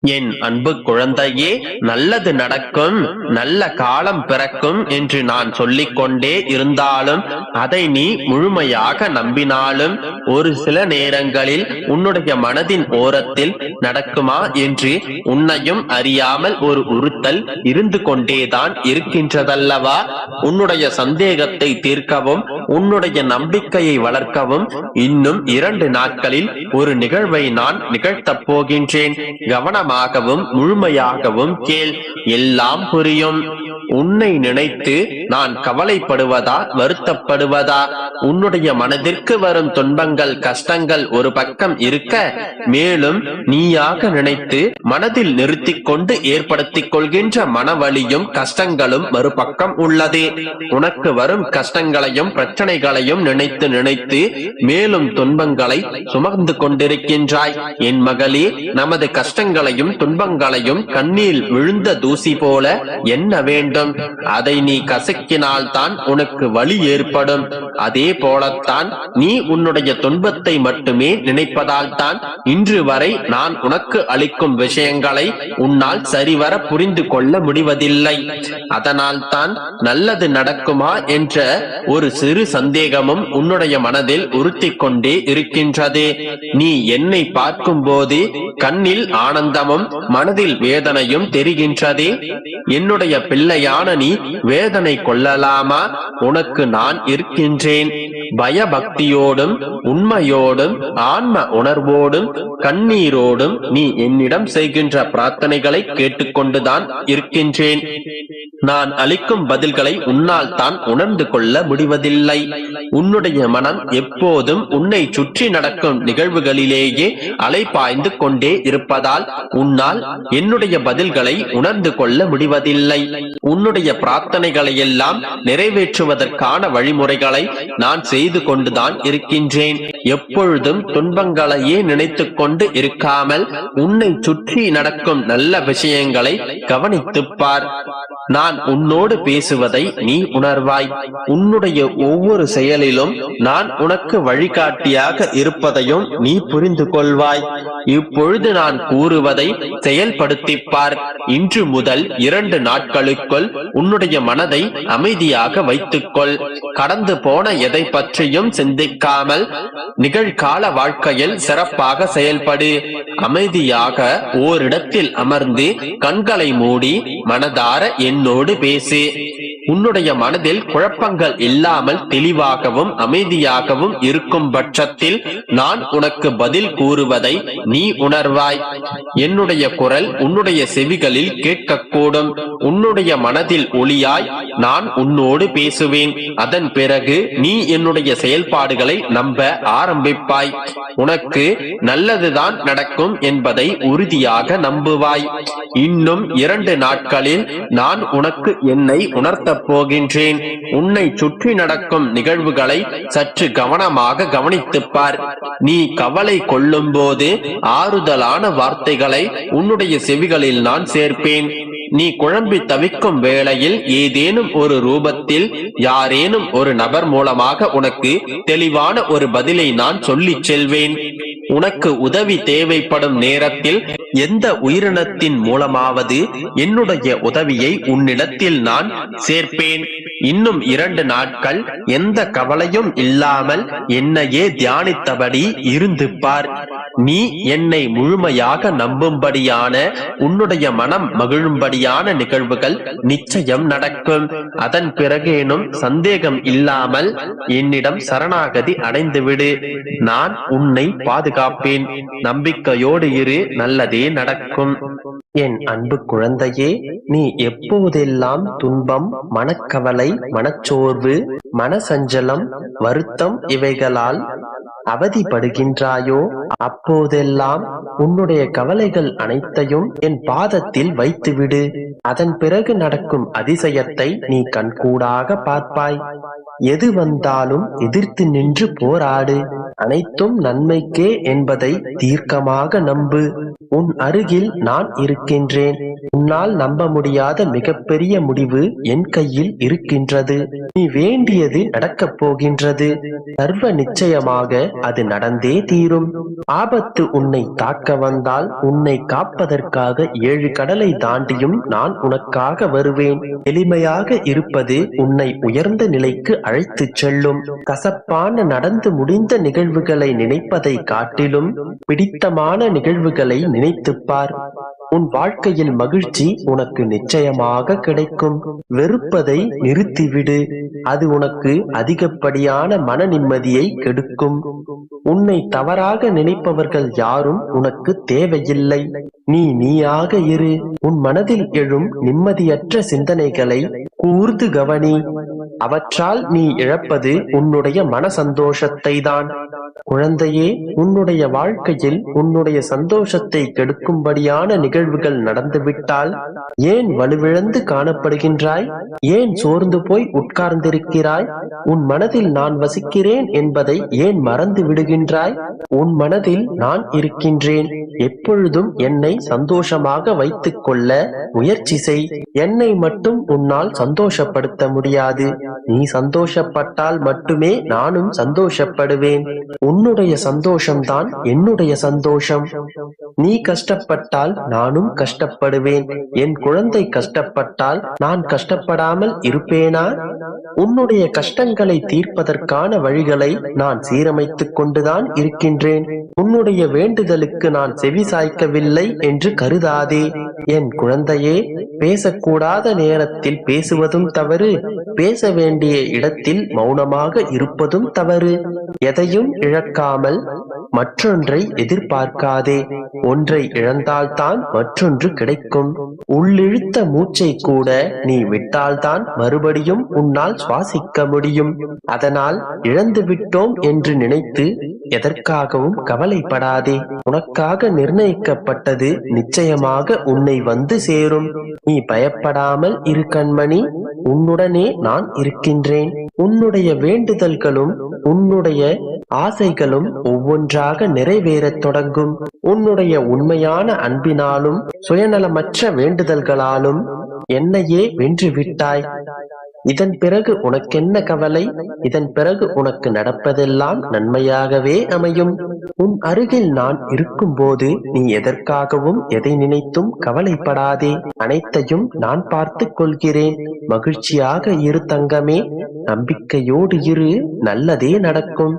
என் அன்பு குழந்தையே, நல்லது நடக்கும், நல்ல காலம் பிறக்கும் என்று நான் சொல்லிக் கொண்டே இருந்தாலும், அதை நீ முழுமையாக நம்பினாலும், ஒரு சில நேரங்களில் உன்னுடைய மனதின் ஓரத்தில் நடக்குமா என்று உன்னையும் அறியாமல் ஒரு உறுத்தல் இருந்து கொண்டேதான் இருக்கின்றதல்லவா? உன்னுடைய சந்தேகத்தை தீர்க்கவும், உன்னுடைய நம்பிக்கையை வளர்க்கவும் இன்னும் 2 நாட்களில் ஒரு நிகழ்வை நான் நிகழ்த்தப் போகின்றேன். கவனமாகவும் முழுமையாகவும் கேள், எல்லாம் புரியும். உன்னை நினைத்து நான் கவலைப்படுவதா, வருத்தப்படுவதா? உன்னுடைய மனதிற்கு வரும் துன்பங்கள், கஷ்டங்கள் ஒரு பக்கம் இருக்க, மேலும் நீயாக நினைத்து மனதில் நிறுத்திக் கொண்டு ஏற்படுத்திக் கொள்கின்ற மனவலியும் கஷ்டங்களும் மறுபக்கம் உள்ளது. உனக்கு வரும் கஷ்டங்களையும் பிரச்சனைகளையும் நினைத்து நினைத்து மேலும் துன்பங்களை சுமந்து கொண்டிருக்கின்றாய். என் மகளே, நமது கஷ்டங்களையும் துன்பங்களையும் கண்ணில் விழுந்த தூசி போல என்ன வேண்டும்? அதை நீ கசக்கினால்தான் உனக்கு வலி ஏற்படும். அதே போலத்தான் நீ உன்னுடைய துன்பத்தை மட்டுமே நினைப்பதால் தான் இன்று வரை நான் உனக்கு அளிக்கும் விஷயங்களை உன்னால் சரிவர புரிந்து கொள்ள முடிவதில்லை. அதனால் தான் நல்லது நடக்குமா என்ற ஒரு சிறு சந்தேகமும் உன்னுடைய மனதில் உறுத்திக் கொண்டே இருக்கின்றது. நீ என்னை பார்க்கும் போது கண்ணில் ஆனந்தமும் மனதில் வேதனையும் தெரிகின்றதே. என்னுடைய பிள்ளையான நீ வேதனை கொள்ளலாமா? உனக்கு நான் இருக்கின்றேன். பயபக்தியோடும் உண்மையோடும் ஆன்ம உணர்வோடும் கண்ணீரோடும் நீ என்னிடம் செய்கின்ற பிரார்த்தனைகளை கேட்டுக்கொண்டுதான் இருக்கின்றேன். நான் அளிக்கும் பதில்களை உன்னால் தான் உணர்ந்து கொள்ள முடிவதில்லை. உன்னுடைய மனம் எப்போதும் உன்னை சுற்றி நடக்கும் நிகழ்வுகளிலேயே அலைபாய்ந்து கொண்டே இருப்பதால் உன்னால் என்னுடைய பதில்களை உணர்ந்து கொள்ள முடிவதில்லை. உன்னுடைய பிரார்த்தனைகளை எல்லாம் நிறைவேற்றுவதற்கான வழிமுறைகளை நான் செய்து கொண்டுதான் இருக்கின்றேன். எப்பொழுதும் துன்பங்களையே நினைத்துக் கொண்டு இருக்காமல் உன்னை சுற்றி நடக்கும் நல்ல விஷயங்களை கவனித்துப் பார். நான் உன்னோடு பேசுவதை நீ உணர்வாய். உன்னுடைய ஒவ்வொரு செயலிலும் நான் உனக்கு வழிகாட்டியாக இருப்பதையும் நீ புரிந்து கொள்வாய். இப்பொழுது நான் கூறுவதை செயல்படுத்திப்பார். இன்று முதல் 2 நாட்களுக்குள் உன்னுடைய மனதை அமைதியாக வைத்துக்கொள். கடந்து போன எதை பற்றியும் சிந்திக்காமல் நிகழ்கால வாழ்க்கையில் சிறப்பாக செயல்படு. அமைதியாக ஓரிடத்தில் அமர்ந்து கண்களை மூடி மனதார என்னோடு பேசு. உன்னுடைய மனதில் குழப்பங்கள் இல்லாமல் தெளிவாகவும் அமைதியாகவும் இருக்கும் பட்சத்தில் நான் உனக்கு பதில் கூறுவதை நீ உணர்வாய். என்னுடைய குரல் உன்னுடைய செவிகளில் கேட்கக்கூடும். உன்னுடைய மனதில் ஒளியாய் நான் உன்னோடு பேசுவேன். அதன் பிறகு நீ என்னுடைய செயல்பாடுகளை நம்ப ஆரம்பிப்பாய். உனக்கு நல்லதுதான் நடக்கும் என்பதை உறுதியாக நம்புவாய். இன்னும் 2 நாட்களில் நான் உனக்கு என்னை உணர்த்தப் போகின்றேன். உன்னை சுற்றி நடக்கும் நிகழ்வுகளை சற்று கவனமாக கவனித்துப் பார். நீ கவலை கொள்ளும் போது ஆறுதலான வார்த்தைகளை உன்னுடைய செவிகளில் நான் சேர்ப்பேன். நீ குழம்பி தவிக்கும் வேளையில் ஏதேனும் ஒரு ரூபத்தில் யாரேனும் ஒரு நபர் மூலமாக உனக்கு தெளிவான ஒரு பதிலை நான் சொல்லிச் செல்வேன். உனக்கு உதவி தேவைப்படும் நேரத்தில் எந்த உயிரினத்தின் மூலமாவது என்னுடைய உதவியை உன்னிடத்தில் நான் சேர்ப்பேன். இன்னும் 2 நாட்கள் எந்த கவலையும் இல்லாமல் என்னையே தியானித்தபடி இருந்து பார். நீ என்னை முழுமையாக நம்பும்படியான, உன்னுடைய மனம் மகிழும்படியான நிகழ்வுகள் நிச்சயம் நடக்கும். அதன் பிறகேனும் சந்தேகம் இல்லாமல் என்னிடம் சரணாகதி அடைந்துவிடு. நான் உன்னை பாதுகாப்பேன். நம்பிக்கையோடு இரு, நல்லதே நடக்கும். என் அன்பு குழந்தையே, நீ எப்போதெல்லாம் துன்பம், மனக்கவலை, மனச்சோர்வு, மனசஞ்சலம், வருத்தம் இவைகளால் அவதிப்படுகின்றாயோ அப்போதெல்லாம் உன்னுடைய கவலைகள் அனைத்தையும் என் பாதத்தில் வைத்துவிடு. அதன் பிறகு நடக்கும் அதிசயத்தை நீ கண்கூடாக பார்ப்பாய். எது வந்தாலும் எதிர்த்து நின்று போராடு. அனைத்தும் நன்மைக்கே என்பதை தீர்க்கமாக நம்பு. உன் அருகில் நான் இருக்கின்றேன். உன்னால் நம்ப முடியாத மிகப்பெரிய முடிவு என் கையில் இருக்கின்றது. நீ வேண்டியது நடக்கப் போகின்றது. சர்வ நிச்சயமாக அது நடந்தே தீரும். ஆபத்து உன்னை தாக்க வந்தால் உன்னை காப்பதற்காக 7 கடலை தாண்டியும் நான் உனக்காக வருவேன். எளிமையாக இருப்பது உன்னை உயர்ந்த நிலைக்கு அழைத்துச் செல்லும். கசப்பான நடந்து முடிந்த நிகழ்வுகளை நினைப்பதை காட்டிலும் பிடித்தமான நிகழ்வுகளை நினைத்துப்பார். உன் வாழ்க்கையில் மகிழ்ச்சி உனக்கு நிச்சயமாக கிடைக்கும். வெறுப்பதை நிறுத்திவிடு. அது உனக்கு அதிகப்படியான மன நிம்மதியை கெடுக்கும். உன்னை தவறாக நினைப்பவர்கள் யாரும் உனக்கு தேவையில்லை. நீயாக இரு. உன் மனதில் எழும் நிம்மதியற்ற சிந்தனைகளை கூர்ந்து கவனி. அவற்றால் நீ இழப்பது உன்னுடைய மன சந்தோஷத்தை தான். குழந்தையே, உன்னுடைய வாழ்க்கையில் உன்னுடைய சந்தோஷத்தை கெடுக்கும்படியான நிகழ்வுகள் நடந்துவிட்டால் ஏன் வலுவிழந்து காணப்படுகின்றாய்? ஏன் சோர்ந்து போய் உட்கார்ந்திருக்கிறாய்? உன் மனதில் நான் வசிக்கிறேன் என்பதை ஏன் மறந்து விடுகின்றாய்? உன் மனதில் நான் இருக்கின்றேன். எப்பொழுதும் என்னை சந்தோஷமாக வைத்துக் கொள்ள முயற்சி செய். என்னை மட்டும் உன்னால் சந்தோஷப்படுத்த முடியாது. நீ சந்தோஷப்பட்டால் மட்டுமே நானும் சந்தோஷப்படுவேன். உன்னுடைய சந்தோஷம்தான் என்னுடைய சந்தோஷம். நீ கஷ்டப்பட்டால் நானும் கஷ்டப்படுவேன். என் குழந்தை கஷ்டப்பட்டால் நான் கஷ்டப்படாமல் இருப்பேனா? உன்னுடைய கஷ்டங்களை தீர்ப்பதற்கான வழிகளை நான் சீரமைத்துக் கொண்டுதான் இருக்கின்றேன். உன்னுடைய வேண்டுதலுக்கு நான் செவி சாய்க்கவில்லை என்று கருதாதே. என் குழந்தையே, பேசக்கூடாத நேரத்தில் பேசுவதும் தவறு. பேச வேண்டிய இடத்தில் மௌனமாக இருப்பதும் தவறு. எதையும் இழக்காமல் மற்றொன்றை எதிர்பார்க்காதே. ஒன்றை இழந்தால்தான் மற்றொன்று கிடைக்கும். உள்ளிழுத்த மூச்சை கூட நீ விட்டால்தான் மறுபடியும் உன்னால் சுவாசிக்க முடியும். அதனால் இழந்து விட்டோம் என்று நினைத்து எதற்காகவும் கவலைப்படாதே. உனக்காக நிர்ணயிக்கப்பட்டது நிச்சயமாக உன்னை வந்து சேரும். நீ பயப்படாமல் இரு கண்மணி. உன்னுடனே நான் இருக்கின்றேன். உன்னுடைய வேண்டுதல்களும் உன்னுடைய ஆசைகளும் ஒவ்வொன்றாக நிறைவேறத் தொடங்கும். உன்னுடைய உண்மையான அன்பினாலும் சுயநலமற்ற வேண்டுதல்களாலும் என்னையே வென்றுவிட்டாய். இதன் பிறகு உனக்கென்ன கவலை? இதன் பிறகு உனக்கு நடப்பதெல்லாம் நன்மையாகவே அமையும். உன் அருகில் நான் இருக்கும்போது நீ எதற்காகவும் எதை நினைத்தும் கவலைப்படாதே. அனைத்தையும் நான் பார்த்துக் கொள்கிறேன். மகிழ்ச்சியாக இரு தங்கமே. நம்பிக்கையோடு இரு. நல்லதே நடக்கும்.